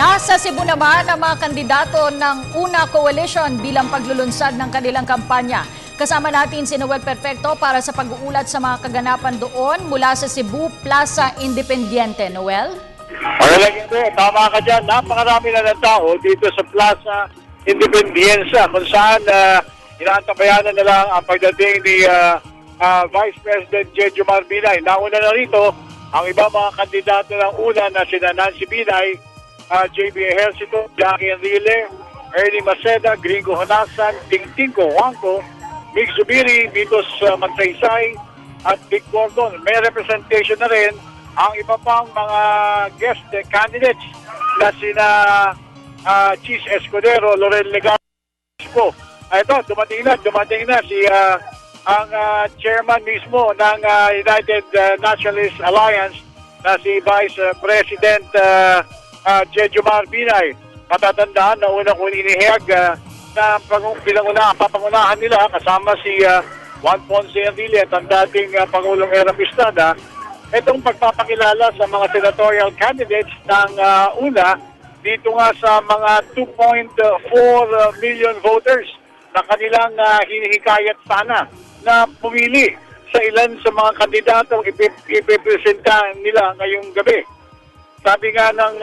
Nasa Cebu naman ang mga kandidato ng Una Coalition bilang paglulunsad ng kanilang kampanya. Kasama natin si Noel Perfecto para sa pag-uulat sa mga kaganapan doon mula sa Cebu Plaza Independiente. Noel? Tama ka dyan. Napakarami na ng tao dito sa Plaza Independencia kung saan inaantabayanan na lang ang pagdating ni Vice President Jejo Marbinay. Nauna na rito ang iba mga kandidato ng una na sina Nancy Binay, JB Ejercito, Jackie Enrile, Ernie Maceda, Gringo Honasan, Tingtingko Juanco, Mig Zubiri, Vitos Magsaysay, at Big Gordon. May representation na rin ang iba pang mga guest candidates na sina Cheese Escudero, Loren Legaspo. Ito, dumating na si ang chairman mismo ng United Nationalist Alliance na si Vice President Jejo Marbinay. Matatandaan na una kong inihiyag na papangunahan nila kasama si Juan Ponce Enrile at ang dating Pangulong Erap Estrada. Itong pagpapakilala sa mga senatorial candidates ng una dito nga sa mga 2.4 million voters na kanilang hinihikayat sana na pumili sa ilan sa mga kandidatong ipipresenta nila ngayong gabi. Sabi nga ng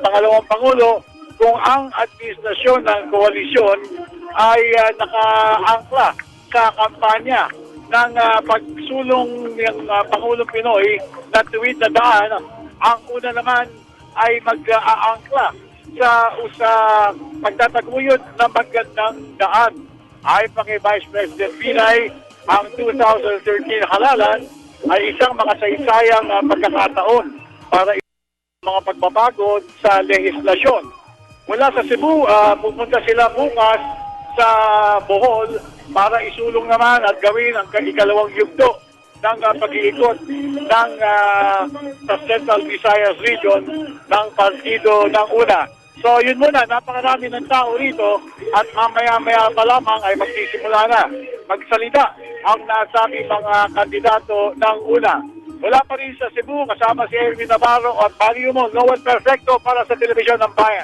pangalawang Pangulo, kung ang administrasyon ng koalisyon ay nakaangkla sa kampanya ng pagsulong ng Pangulong Pinoy na tuwid na daan, ang una naman ay mag-aangkla sa pagtataguyod ng magandang daan. Ay pa kay Vice President Binay, ang 2013 halalan ay isang makasaysayang pagkakataon para mga pagbabago sa legislasyon. Mula sa Cebu, pupunta sila bukas sa Bohol para isulong naman at gawin ang ikalawang yugto ng pag-iikot ng sa Central Visayas Region ng partido ng una. So yun muna, napakarami ng tao rito at mamaya-maya pa lamang ay magsisimula na magsalita ang nasabing mga kandidato ng una. Wala pa rin sa Cebu, kasama si Erwin Navarro at Mario Mo, Noel Perfecto para sa Telebisyon ng Bayan.